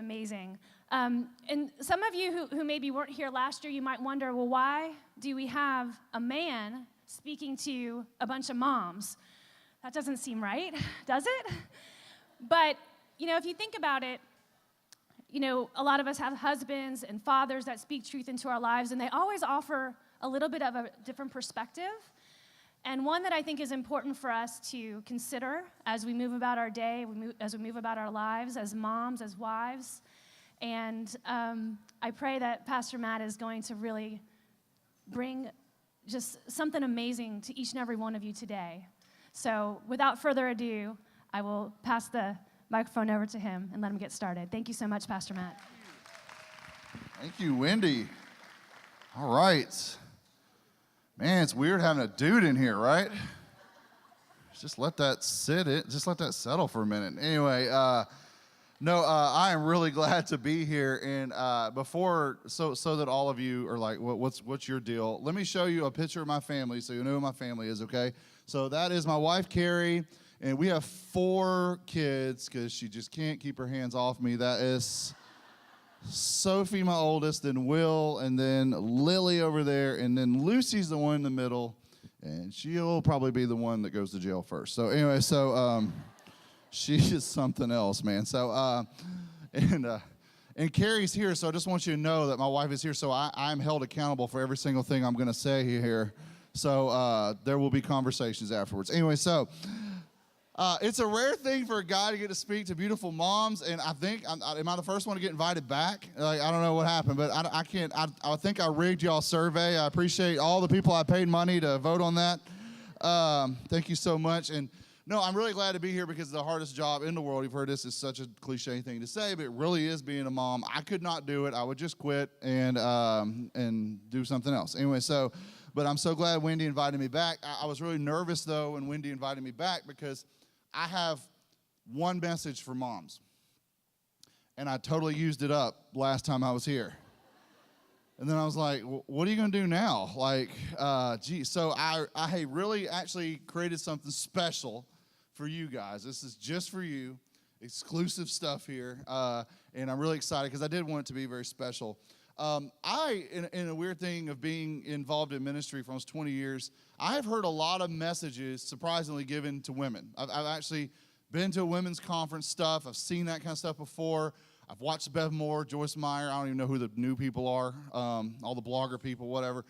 amazing. And some of you who maybe weren't here last year, you might wonder, well, why do we have a man speaking to a bunch of moms? That doesn't seem right, does it? But, if you think about it, a lot of us have husbands and fathers that speak truth into our lives, and they always offer a little bit of a different perspective, and one that I think is important for us to consider as we move about our day, as we move about our lives, as moms, as wives. And I pray that Pastor Matt is going to really bring just something amazing to each and every one of you today. So without further ado, I will pass the microphone over to him and let him get started. Thank you so much, Pastor Matt. Thank you, Wendy. All right. Man, it's weird having a dude in here, right? Just let that just let that settle for a minute. Anyway, I am really glad to be here. And so that all of you are like, what's your deal? Let me show you a picture of my family so you know who my family is, okay? So that is my wife, Carrie, and we have 4 kids because she just can't keep her hands off me. That is Sophie, my oldest, then Will, and then Lily over there, and then Lucy's the one in the middle, and she'll probably be the one that goes to jail first. So anyway, she is something else, man. So, and Carrie's here, so I just want you to know that my wife is here, so I'm held accountable for every single thing I'm going to say here. So there will be conversations afterwards. Anyway, so it's a rare thing for a guy to get to speak to beautiful moms, and I think, am I the first one to get invited back? Like, I don't know what happened, but I can't, I think I rigged y'all's survey. I appreciate all the people I paid money to vote on that. Thank you so much. And no, I'm really glad to be here because the hardest job in the world, you've heard this, is such a cliche thing to say, but it really is being a mom. I could not do it. I would just quit and do something else. Anyway, but I'm so glad Wendy invited me back. I was really nervous, though, when Wendy invited me back because I have one message for moms, and I totally used it up last time I was here. And then I was like, what are you going to do now? Like, so I really actually created something special for you guys. This is just for you, exclusive stuff here, and I'm really excited because I did want it to be very special. In a weird thing of being involved in ministry for almost 20 years, I've heard a lot of messages, surprisingly, given to women. I've actually been to a women's conference stuff. I've seen that kind of stuff before. I've watched Bev Moore, Joyce Meyer. I don't even know who the new people are, all the blogger people, whatever.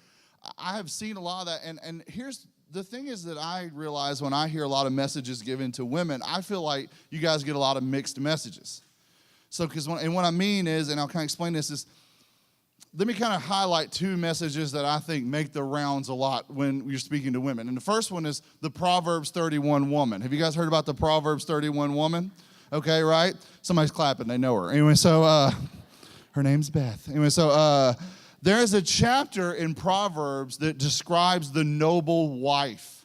I have seen a lot of that. And here's the thing is that I realize when I hear a lot of messages given to women, I feel like you guys get a lot of mixed messages. So, what I mean is, and I'll kind of explain this, is let me kind of highlight 2 messages that I think make the rounds a lot when you're speaking to women. And the first one is the Proverbs 31 woman. Have you guys heard about the Proverbs 31 woman? Okay, right? Somebody's clapping. They know her. Anyway, so her name's Beth. Anyway, so there is a chapter in Proverbs that describes the noble wife.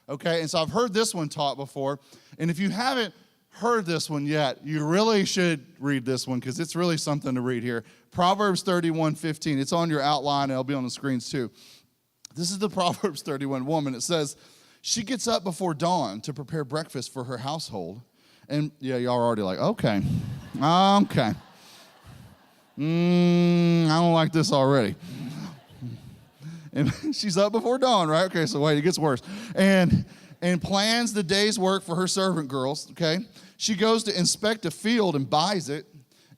Okay, and so I've heard this one taught before. And if you haven't heard this one yet, you really should read this one because it's really something to read here. Proverbs 31:15. It's on your outline, and it'll be on the screens too. This is the Proverbs 31 woman. It says, she gets up before dawn to prepare breakfast for her household. And yeah, y'all are already like, okay. I don't like this already. And she's up before dawn, right? Okay, so wait, it gets worse. And plans the day's work for her servant girls, okay? She goes to inspect a field and buys it,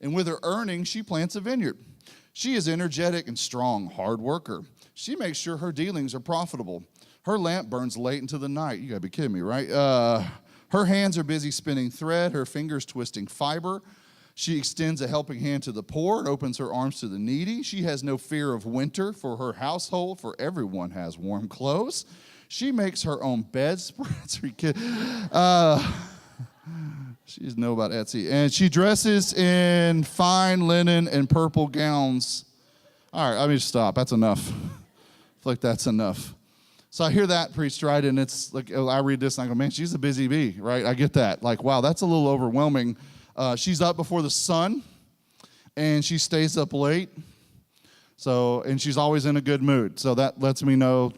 and with her earnings, she plants a vineyard. She is energetic and strong, hard worker. She makes sure her dealings are profitable. Her lamp burns late into the night. You gotta be kidding me, right? Her hands are busy spinning thread, her fingers twisting fiber. She extends a helping hand to the poor and opens her arms to the needy. She has no fear of winter for her household, for everyone has warm clothes. She makes her own bedspreads. She doesn't know about Etsy. And she dresses in fine linen and purple gowns. All right, let me just stop. That's enough. I feel like that's enough. So I hear that preached, right? And it's like, I read this and I go, man, she's a busy bee, right? I get that. Like, wow, that's a little overwhelming. She's up before the sun, and she stays up late. And she's always in a good mood. So that lets me know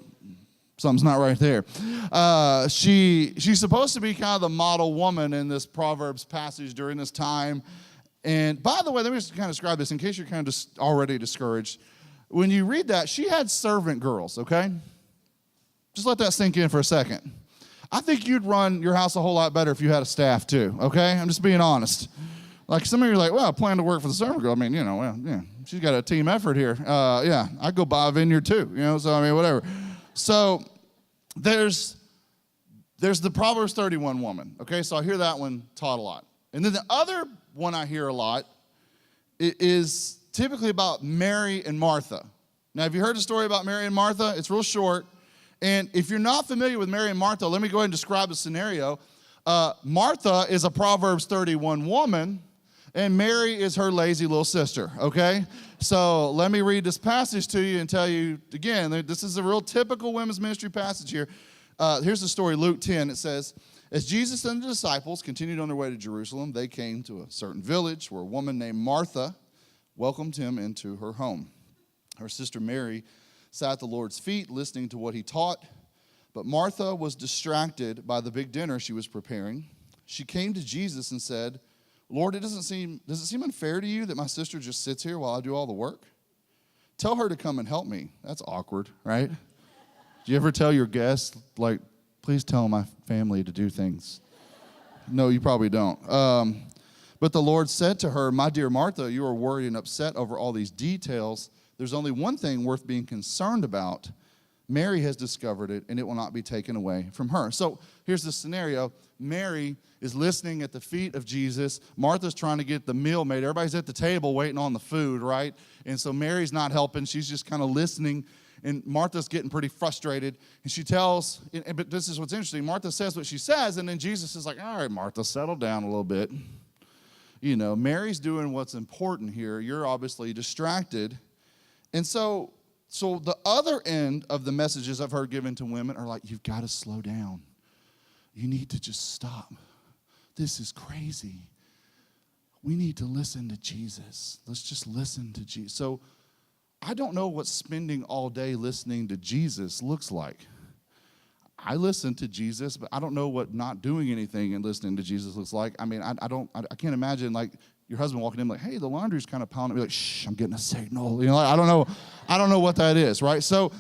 something's not right there. She's supposed to be kind of the model woman in this Proverbs passage during this time. And by the way, let me just kind of describe this in case you're kind of just already discouraged. When you read that, she had servant girls, okay? Just let that sink in for a second. I think you'd run your house a whole lot better if you had a staff too, okay? I'm just being honest. Like some of you are like, well, I plan to work for the servant girl. I mean, well, yeah, she's got a team effort here. Yeah, I'd go buy a vineyard too, so I mean, whatever. So there's the Proverbs 31 woman, okay? So I hear that one taught a lot. And then the other one I hear a lot is typically about Mary and Martha. Now, have you heard the story about Mary and Martha? It's real short. And if you're not familiar with Mary and Martha, let me go ahead and describe the scenario. Martha is a Proverbs 31 woman, and Mary is her lazy little sister, okay? So let me read this passage to you and tell you, again, this is a real typical women's ministry passage here. Here's the story, Luke 10. It says, as Jesus and the disciples continued on their way to Jerusalem, they came to a certain village where a woman named Martha welcomed him into her home. Her sister Mary sat at the Lord's feet listening to what he taught, but Martha was distracted by the big dinner she was preparing. She came to Jesus and said, Lord, does it seem unfair to you that my sister just sits here while I do all the work? Tell her to come and help me. That's awkward, right? Do you ever tell your guests, like, please tell my family to do things? No, you probably don't. But the Lord said to her, my dear Martha, you are worried and upset over all these details. There's only one thing worth being concerned about. Mary has discovered it, and it will not be taken away from her. So here's the scenario. Mary is listening at the feet of Jesus. Martha's trying to get the meal made. Everybody's at the table waiting on the food, right? And so Mary's not helping. She's just kind of listening, and Martha's getting pretty frustrated. And she tells, but this is what's interesting. Martha says what she says, and then Jesus is like, all right, Martha, settle down a little bit. Mary's doing what's important here. You're obviously distracted. And so the other end of the messages I've heard given to women are like, you've got to slow down. You need to just stop. This is crazy. We need to listen to Jesus. Let's just listen to Jesus. So I don't know what spending all day listening to Jesus looks like. I listen to Jesus, but I don't know what not doing anything and listening to Jesus looks like. I mean, I can't imagine like your husband walking in like, hey, the laundry's kind of pounding. Be like, shh, I'm getting a signal. I don't know what that is, right? So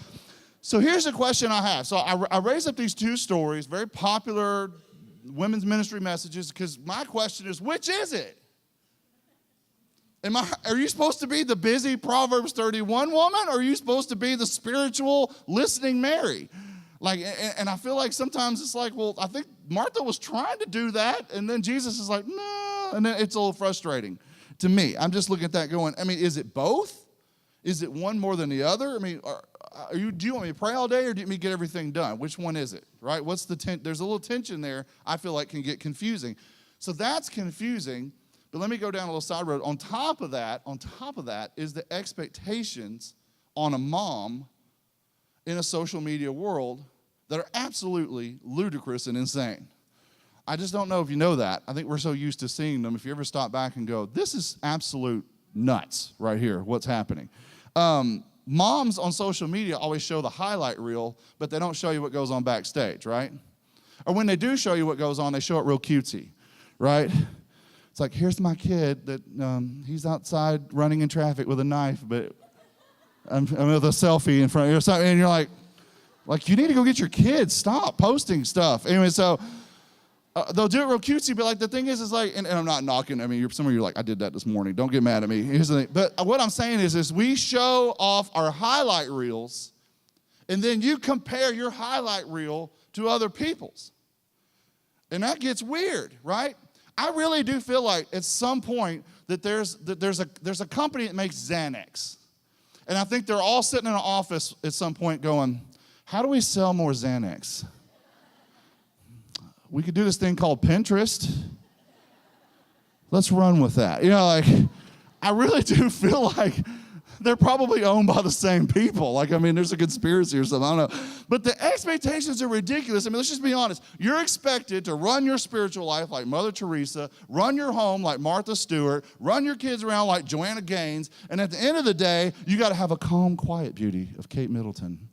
here's the question I have. So I raised up these two stories, very popular women's ministry messages, because my question is, which is it? Are you supposed to be the busy Proverbs 31 woman, or are you supposed to be the spiritual listening Mary? And I feel like sometimes it's like, well, I think Martha was trying to do that, and then Jesus is like, no, and then it's a little frustrating to me. I'm just looking at that going, I mean, is it both? Is it one more than the other? I mean, do you want me to pray all day, or do you want me to get everything done? Which one is it, right? There's a little tension there I feel like can get confusing. So that's confusing, but let me go down a little side road. On top of that is the expectations on a mom in a social media world that are absolutely ludicrous and insane. I just don't know if you know that. I think we're so used to seeing them. If you ever stop back and go, this is absolute nuts right here, what's happening. Moms on social media always show the highlight reel, but they don't show you what goes on backstage, right? Or when they do show you what goes on, they show it real cutesy, right? It's like, here's my kid that he's outside running in traffic with a knife, but I'm with a selfie in front of you or something, and you're like, you need to go get your kids. Stop posting stuff. Anyway, so they'll do it real cutesy, but like the thing is like, and I'm not knocking. I mean, some of you are like, I did that this morning. Don't get mad at me. Here's the thing. But what I'm saying is we show off our highlight reels, and then you compare your highlight reel to other people's, and that gets weird, right? I really do feel like at some point that there's a company that makes Xanax. And I think they're all sitting in an office at some point going, how do we sell more Xanax? We could do this thing called Pinterest. Let's run with that. I really do feel like they're probably owned by the same people. There's a conspiracy or something. I don't know. But the expectations are ridiculous. Let's just be honest. You're expected to run your spiritual life like Mother Teresa, run your home like Martha Stewart, run your kids around like Joanna Gaines, and at the end of the day, you got to have a calm, quiet beauty of Kate Middleton.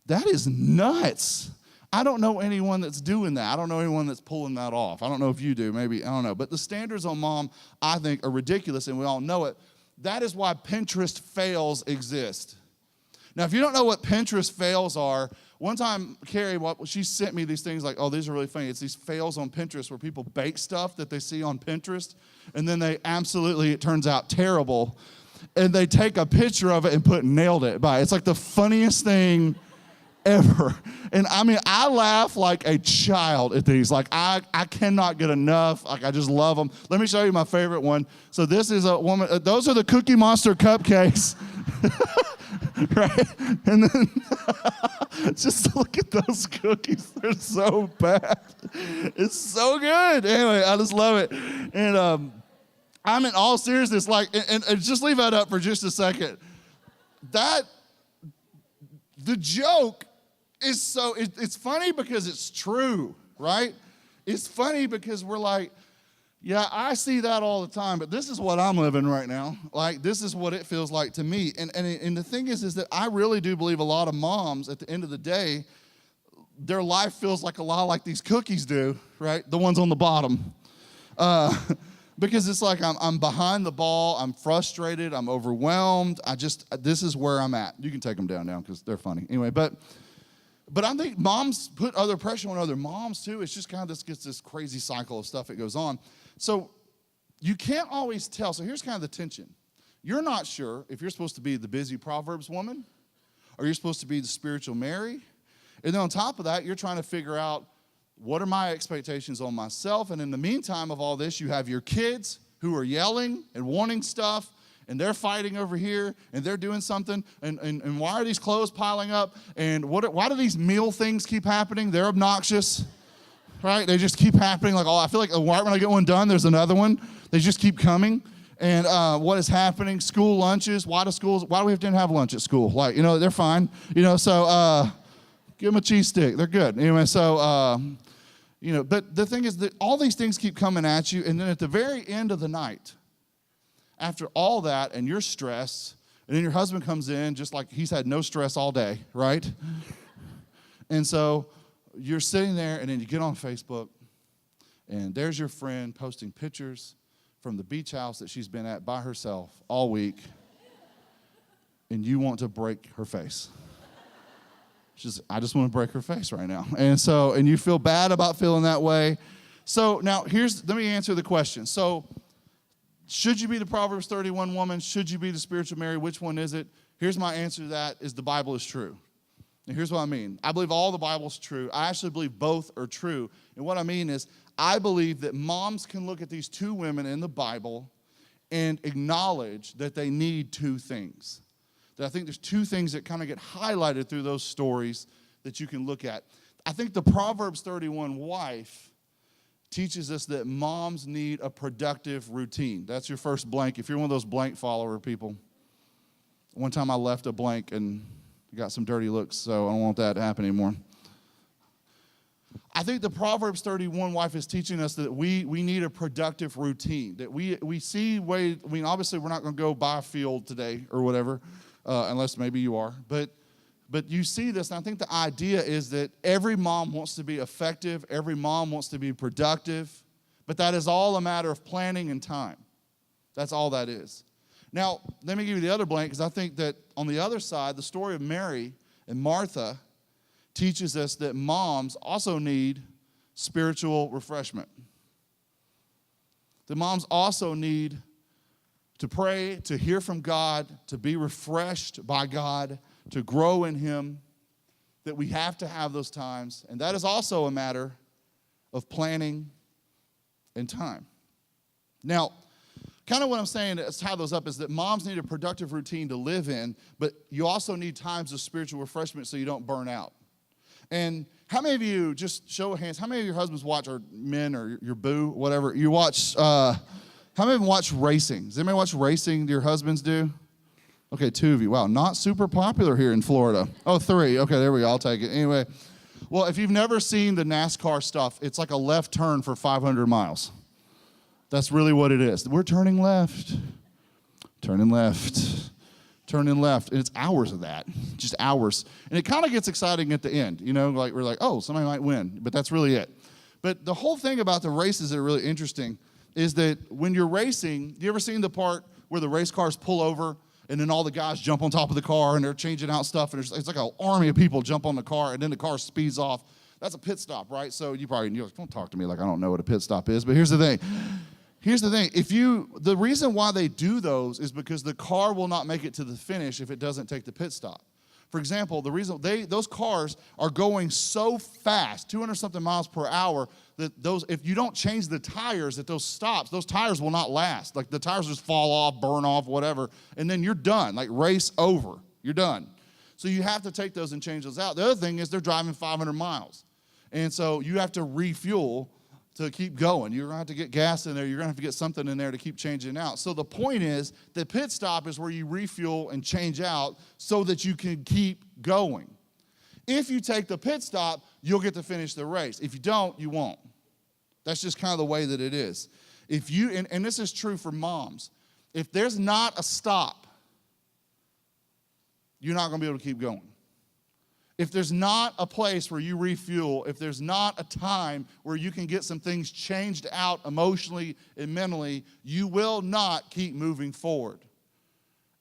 That is nuts. I don't know anyone that's doing that. I don't know anyone that's pulling that off. I don't know if you do, maybe, I don't know. But the standards on mom, I think, are ridiculous, and we all know it. That is why Pinterest fails exist. Now, if you don't know what Pinterest fails are, one time, Carrie, she sent me these things like, oh, these are really funny. It's these fails on Pinterest where people bake stuff that they see on Pinterest, and then it turns out terrible, and they take a picture of it and put nailed it by. It's like the funniest thing ever. And I mean, I laugh like a child at these. Like, I cannot get enough. Like, I just love them. Let me show you my favorite one. So this is a woman. Those are the Cookie Monster cupcakes. Right? And then just look at those cookies. They're so bad. It's so good. Anyway, I just love it. And I'm in all seriousness, like, and just leave that up for just a second. The joke is it's funny because it's true, right? It's funny because we're like, yeah, I see that all the time, but this is what I'm living right now. Like, this is what it feels like to me. And the thing is that I really do believe a lot of moms, at the end of the day, their life feels like a lot like these cookies do, right? The ones on the bottom. Because it's like I'm behind the ball, I'm frustrated, I'm overwhelmed. This is where I'm at. You can take them down now because they're funny. Anyway, but I think moms put other pressure on other moms too. It's just kind of this crazy cycle of stuff that goes on. So you can't always tell. So here's kind of the tension. You're not sure if you're supposed to be the busy Proverbs woman or you're supposed to be the spiritual Mary. And then on top of that, you're trying to figure out, what are my expectations on myself? And in the meantime of all this, you have your kids who are yelling and wanting stuff, and they're fighting over here, and they're doing something, and why are these clothes piling up? And why do these meal things keep happening? They're obnoxious, right? They just keep happening. Like, oh, I feel like right when I get one done, there's another one. They just keep coming. And what is happening? School lunches. Why do we have to have lunch at school? Like, they're fine. So give them a cheese stick. They're good. Anyway, so, but the thing is that all these things keep coming at you, and then at the very end of the night, after all that, and you're stressed, and then your husband comes in just like he's had no stress all day, right? And so you're sitting there, and then you get on Facebook, and there's your friend posting pictures from the beach house that she's been at by herself all week, and you want to break her face. I just want to break her face right now. And you feel bad about feeling that way. So now let me answer the question. So should you be the Proverbs 31 woman? Should you be the spiritual Mary? Which one is it? Here's my answer to that is the Bible is true. And here's what I mean. I believe all the Bible's true. I actually believe both are true. And what I mean is I believe that moms can look at these two women in the Bible and acknowledge that they need two things. That I think there's two things that kind of get highlighted through those stories that you can look at. I think the Proverbs 31 wife teaches us that moms need a productive routine. That's your first blank. If you're one of those blank follower people. One time I left a blank and got some dirty looks, so I don't want that to happen anymore. I think the Proverbs 31 wife is teaching us that we need a productive routine. That we see obviously we're not going to go buy a field today or whatever, unless maybe you are. But you see this, and I think the idea is that every mom wants to be effective, every mom wants to be productive, but that is all a matter of planning and time. That's all that is. Now, let me give you the other blank, because I think that on the other side, the story of Mary and Martha teaches us that moms also need spiritual refreshment. The moms also need to pray, to hear from God, to be refreshed by God, to grow in Him, that we have to have those times. And that is also a matter of planning and time. Now, kind of what I'm saying to tie those up is that moms need a productive routine to live in, but you also need times of spiritual refreshment so you don't burn out. And how many of you, just show of hands, how many of your husbands watch, or men, or your boo, whatever, you watch, how many of them watch racing? Does anybody watch racing? Do your husbands do? Okay, 2 of you. Wow, not super popular here in Florida. Oh, 3. Okay, there we go. I'll take it. Anyway, well, if you've never seen the NASCAR stuff, it's like a left turn for 500 miles. That's really what it is. We're turning left. turn in left. And it's hours of that, just hours. And it kind of gets exciting at the end, you know, like we're like, oh, somebody might win, but that's really it. But the whole thing about the races that are really interesting is that when you're racing, you ever seen the part where the race cars pull over and then all the guys jump on top of the car and they're changing out stuff and it's like an army of people jump on the car and then the car speeds off. That's a pit stop, right? So you're like, don't talk to me like I don't know what a pit stop is. But here's the thing. The reason why they do those is because the car will not make it to the finish if it doesn't take the pit stop. For example, the reason those cars are going so fast, 200-something miles per hour, that if you don't change the tires at those stops, those tires will not last. Like the tires just fall off, burn off, whatever, and then you're done. Like race over, you're done. So you have to take those and change those out. The other thing is they're driving 500 miles, and so you have to refuel to keep going. You're gonna have to get gas in there. You're gonna have to get something in there to keep changing out. So the point is, the pit stop is where you refuel and change out so that you can keep going. If you take the pit stop, you'll get to finish the race. If you don't, you won't. That's just kind of the way that it is. If you, and this is true for moms, if there's not a stop, you're not gonna be able to keep going. If there's not a place where you refuel, if there's not a time where you can get some things changed out emotionally and mentally, you will not keep moving forward.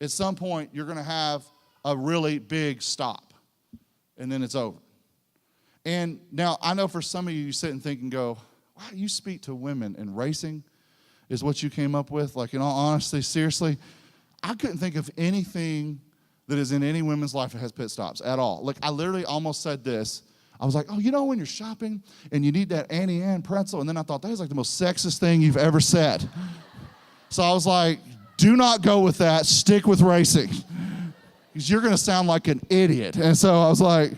At some point, you're going to have a really big stop, and then it's over. And now, I know for some of you, you sit and think and go, wow, you speak to women in racing is what you came up with? Like, in all honesty, seriously, I couldn't think of anything that is in any women's life that has pit stops at all. Like, I literally almost said this. I was like, oh, you know when you're shopping and you need that Annie Ann pretzel? And then I thought, that is like the most sexist thing you've ever said. So I was like, do not go with that. Stick with racing. Because you're going to sound like an idiot. And so I was like,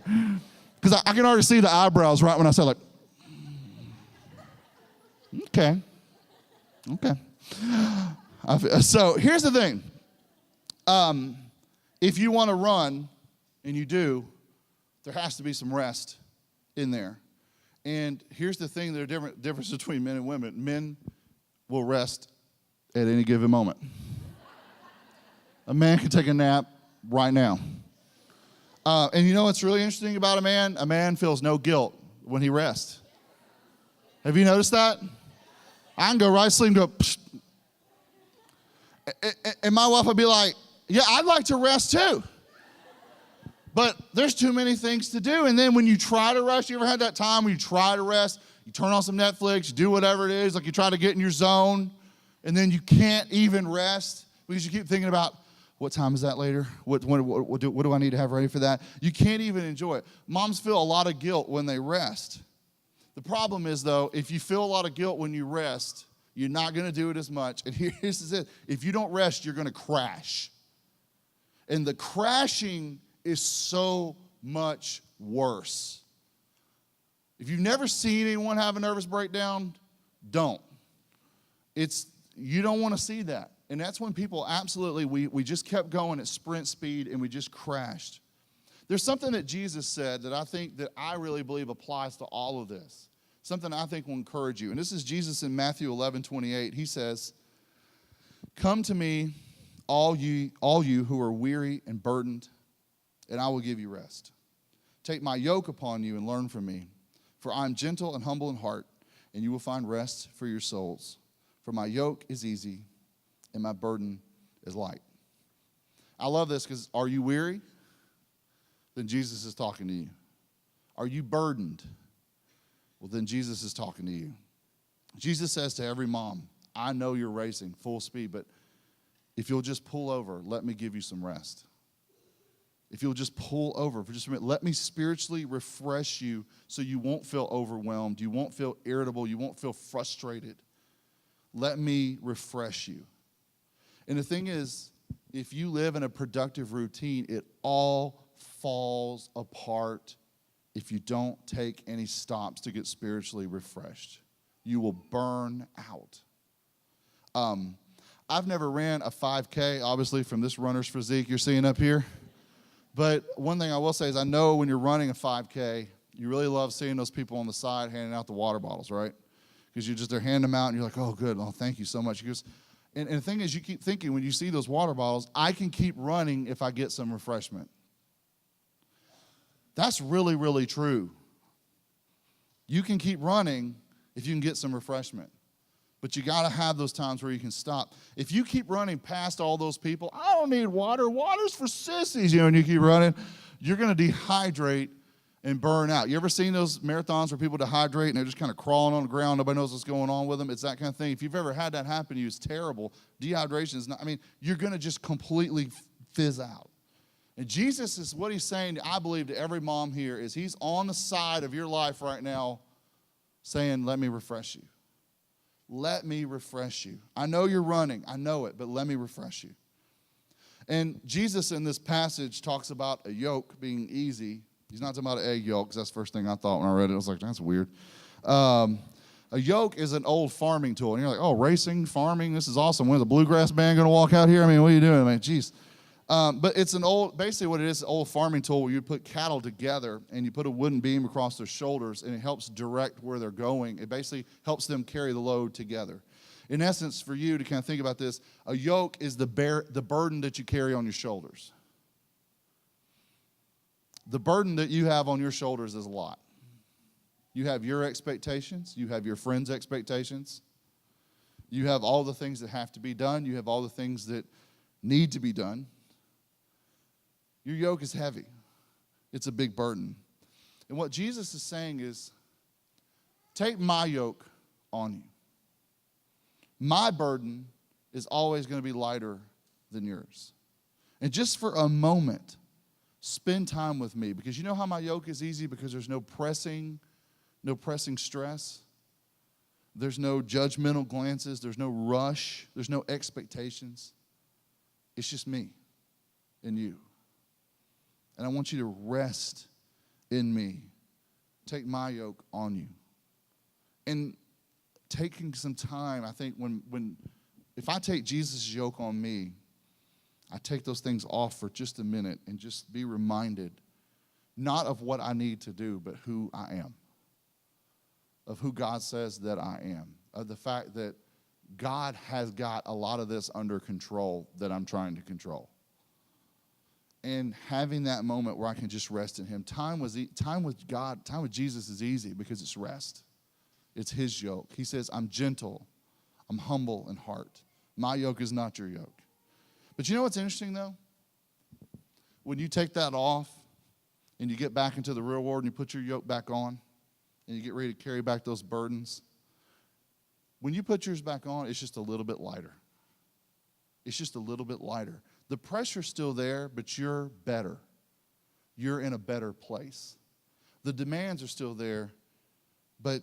because I can already see the eyebrows right when I said, like, okay. So here's the thing. If you want to run, and you do, there has to be some rest in there. And here's the thing, there's a difference between men and women. Men will rest at any given moment. A man can take a nap right now. And you know what's really interesting about a man? A man feels no guilt when he rests. Have you noticed that? I can go right to sleep and go, psh. And my wife will be like, yeah, I'd like to rest too. But there's too many things to do. And then when you try to rest, you ever had that time when you try to rest, you turn on some Netflix, you do whatever it is, like you try to get in your zone, and then you can't even rest because you keep thinking about, what time is that later? What do I need to have ready for that? You can't even enjoy it. Moms feel a lot of guilt when they rest. The problem is, though, if you feel a lot of guilt when you rest, you're not going to do it as much. And here's it. If you don't rest, you're going to crash. And the crashing is so much worse. If you've never seen anyone have a nervous breakdown, don't. You don't want to see that. And that's when people absolutely, we just kept going at sprint speed and we just crashed. There's something that Jesus said that I really believe applies to all of this. Something I think will encourage you. And this is Jesus in Matthew 11:28. He says, come to me, all you who are weary and burdened, and I will give you rest. Take my yoke upon you and learn from me, for I am gentle and humble in heart, and you will find rest for your souls. For my yoke is easy and my burden is light. I love this because are you weary? Then Jesus is talking to you. Are you burdened? Well, then Jesus is talking to you. Jesus says to every mom, I know you're racing full speed, but if you'll just pull over, let me give you some rest. If you'll just pull over for just a minute, let me spiritually refresh you so you won't feel overwhelmed, you won't feel irritable, you won't feel frustrated. Let me refresh you. And the thing is, if you live in a productive routine, it all falls apart if you don't take any stops to get spiritually refreshed. You will burn out. I've never ran a 5K, obviously, from this runner's physique you're seeing up here. But one thing I will say is I know when you're running a 5K, you really love seeing those people on the side handing out the water bottles, right? Because they're handing them out, and you're like, oh, good, oh, thank you so much. And the thing is, you keep thinking when you see those water bottles, I can keep running if I get some refreshment. That's really, really true. You can keep running if you can get some refreshment. But you got to have those times where you can stop. If you keep running past all those people, I don't need water. Water's for sissies, and you keep running, you're going to dehydrate and burn out. You ever seen those marathons where people dehydrate and they're just kind of crawling on the ground, nobody knows what's going on with them? It's that kind of thing. If you've ever had that happen to you, it's terrible. Dehydration is not, you're going to just completely fizz out. And Jesus is what he's saying, I believe, to every mom here is he's on the side of your life right now saying, let me refresh you. Let me refresh you. I know you're running. I know it, but let me refresh you. And Jesus in this passage talks about a yoke being easy. He's not talking about an egg yolk, because that's the first thing I thought when I read it. I was like, that's weird. A yoke is an old farming tool. And you're like, oh, racing, farming, this is awesome. When's the bluegrass band going to walk out here? What are you doing? Geez. But it's basically what it is, an old farming tool where you put cattle together and you put a wooden beam across their shoulders and it helps direct where they're going. It basically helps them carry the load together. In essence, for you to kind of think about this, a yoke is the burden that you carry on your shoulders. The burden that you have on your shoulders is a lot. You have your expectations. You have your friends' expectations. You have all the things that have to be done. You have all the things that need to be done. Your yoke is heavy. It's a big burden. And what Jesus is saying is, take my yoke on you. My burden is always going to be lighter than yours. And just for a moment, spend time with me, because you know how my yoke is easy? Because there's no pressing stress. There's no judgmental glances. There's no rush. There's no expectations. It's just me and you. And I want you to rest in me. Take my yoke on you. And taking some time, I think if I take Jesus' yoke on me, I take those things off for just a minute and just be reminded, not of what I need to do, but who I am. Of who God says that I am. Of the fact that God has got a lot of this under control that I'm trying to control. And having that moment where I can just rest in him. Time with God, time with Jesus is easy because it's rest. It's his yoke. He says, I'm gentle, I'm humble in heart. My yoke is not your yoke. But you know what's interesting, though? When you take that off and you get back into the real world and you put your yoke back on and you get ready to carry back those burdens, when you put yours back on, it's just a little bit lighter. It's just a little bit lighter. The pressure's still there, but you're better. You're in a better place. The demands are still there, but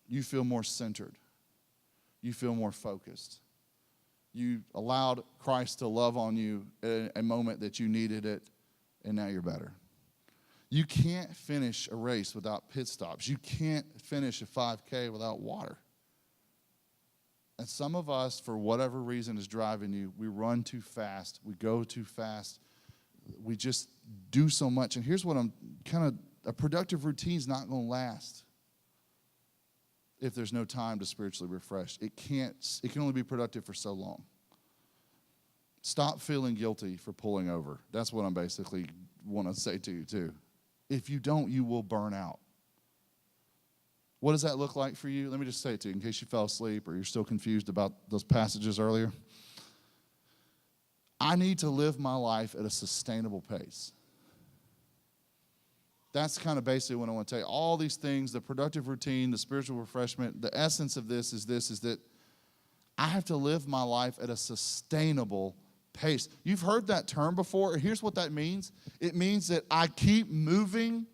you feel more centered. You feel more focused. You allowed Christ to love on you at a moment that you needed it, and now you're better. You can't finish a race without pit stops. You can't finish a 5K without water. And some of us, for whatever reason is driving you, we run too fast. We go too fast. We just do so much. And here's what a productive routine's not going to last if there's no time to spiritually refresh. It can only be productive for so long. Stop feeling guilty for pulling over. That's what I'm basically want to say to you too. If you don't, you will burn out. What does that look like for you? Let me just say it to you in case you fell asleep or you're still confused about those passages earlier. I need to live my life at a sustainable pace. That's kind of basically what I want to tell you. All these things, the productive routine, the spiritual refreshment, the essence of this is that I have to live my life at a sustainable pace. You've heard that term before. Here's what that means. It means that I keep moving,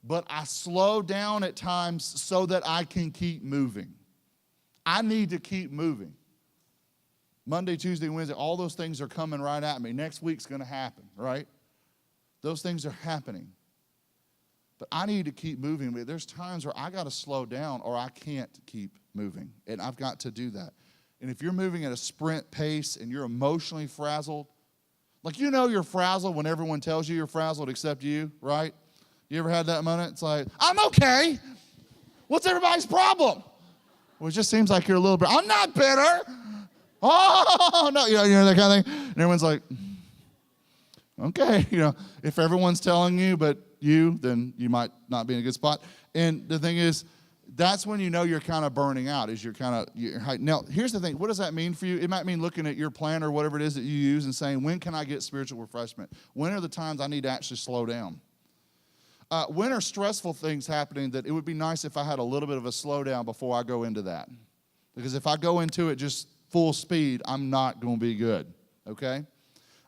but I slow down at times so that I can keep moving. I need to keep moving. Monday, Tuesday, Wednesday, all those things are coming right at me. Next week's going to happen, right? Those things are happening. But I need to keep moving. There's times where I got to slow down or I can't keep moving. And I've got to do that. And if you're moving at a sprint pace and you're emotionally frazzled, like you know you're frazzled when everyone tells you you're frazzled except you, right? You ever had that moment? It's like, I'm okay. What's everybody's problem? Well, it just seems like you're a little bit, I'm not bitter. oh, no, that kind of thing. And everyone's like, okay, if everyone's telling you but you, then you might not be in a good spot. And the thing is, that's when you know you're kind of burning out, is you're now, here's the thing. What does that mean for you? It might mean looking at your plan or whatever it is that you use and saying, when can I get spiritual refreshment? When are the times I need to actually slow down? When are stressful things happening that it would be nice if I had a little bit of a slowdown before I go into that? Because if I go into it just full speed, I'm not going to be good, okay?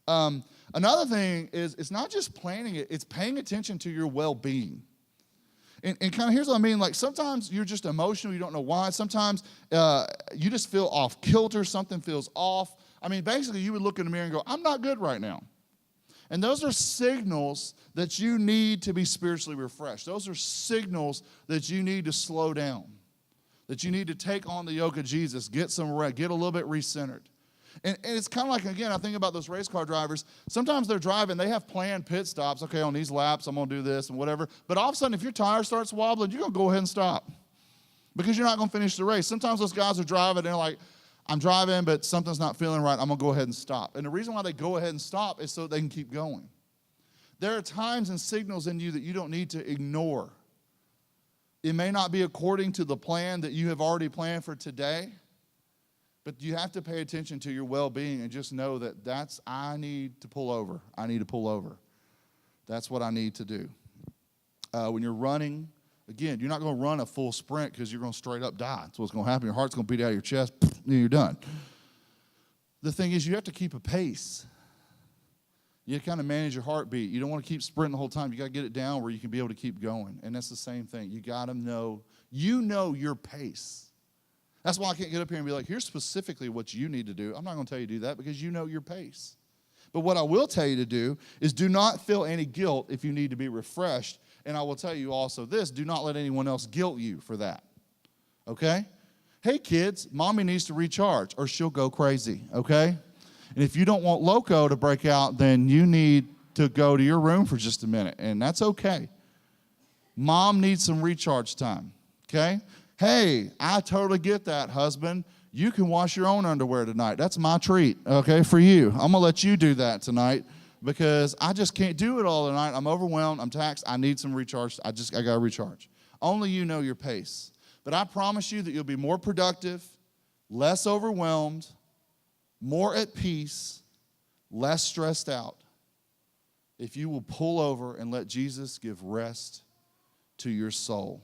Another thing is, it's not just planning it, it's paying attention to your well-being. And kind of here's what I mean, like sometimes you're just emotional, you don't know why. Sometimes you just feel off kilter, something feels off. I mean, basically you would look in the mirror and go, I'm not good right now. And those are signals that you need to be spiritually refreshed. Those are signals that you need to slow down, that you need to take on the yoke of Jesus, get some rest, get a little bit recentered. And it's kind of like, again, I think about those race car drivers. Sometimes they're driving, they have planned pit stops. Okay, on these laps, I'm going to do this and whatever. But all of a sudden, if your tire starts wobbling, you're going to go ahead and stop because you're not going to finish the race. Sometimes those guys are driving, they're like, I'm driving, but something's not feeling right. I'm going to go ahead and stop. And the reason why they go ahead and stop is so they can keep going. There are times and signals in you that you don't need to ignore. It may not be according to the plan that you have already planned for today, but you have to pay attention to your well-being and just know that I need to pull over. I need to pull over. That's what I need to do. When you're running, again, you're not going to run a full sprint because you're going to straight up die. That's what's going to happen. Your heart's going to beat out of your chest, and you're done. The thing is, you have to keep a pace. You kind of manage your heartbeat. You don't want to keep sprinting the whole time. You got to get it down where you can be able to keep going. And that's the same thing. You got to know, your pace. That's why I can't get up here and be like, here's specifically what you need to do. I'm not going to tell you to do that because you know your pace. But what I will tell you to do is do not feel any guilt if you need to be refreshed. And I will tell you also this, do not let anyone else guilt you for that. Okay? Hey, kids, mommy needs to recharge or she'll go crazy, okay? And if you don't want loco to break out, then you need to go to your room for just a minute, and that's okay. Mom needs some recharge time, okay? Hey, I totally get that, husband. You can wash your own underwear tonight. That's my treat, okay, for you. I'm going to let you do that tonight because I just can't do it all tonight. I'm overwhelmed. I'm taxed. I need some recharge. I got to recharge. Only you know your pace. But I promise you that you'll be more productive, less overwhelmed, more at peace, less stressed out if you will pull over and let Jesus give rest to your soul.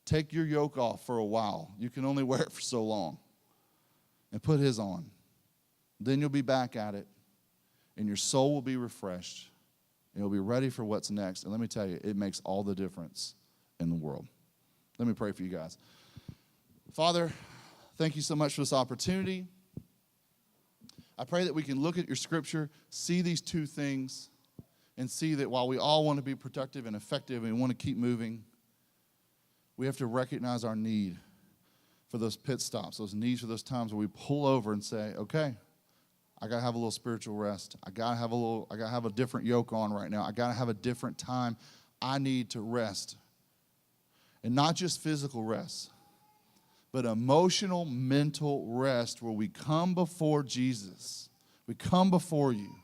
Take your yoke off for a while. You can only wear it for so long. And put his on. Then you'll be back at it, and your soul will be refreshed, and you'll be ready for what's next. And let me tell you, it makes all the difference in the world. Let me pray for you guys. Father, thank you so much for this opportunity. I pray that we can look at your scripture, see these two things, and see that while we all want to be productive and effective and we want to keep moving, we have to recognize our need for those pit stops, those needs for those times where we pull over and say, okay, I got to have a little spiritual rest. I got to have a different yoke on right now. I got to have a different time. I need to rest. And not just physical rest, but emotional, mental rest where we come before Jesus. We come before you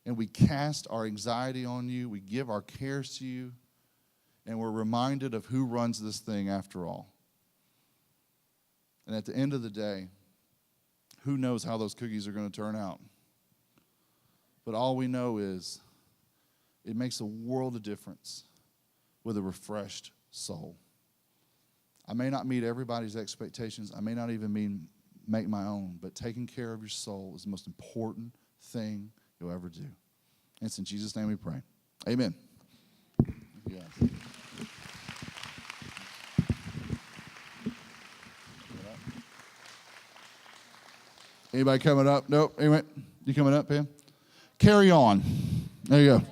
and we cast our anxiety on you. We give our cares to you. And we're reminded of who runs this thing after all. And at the end of the day, who knows how those cookies are going to turn out? But all we know is it makes a world of difference with a refreshed soul. I may not meet everybody's expectations. I may not even make my own. But taking care of your soul is the most important thing you'll ever do. And it's in Jesus' name we pray. Amen. Yeah. Anybody coming up? Nope. Anyway, you coming up, Pam? Carry on. There you go.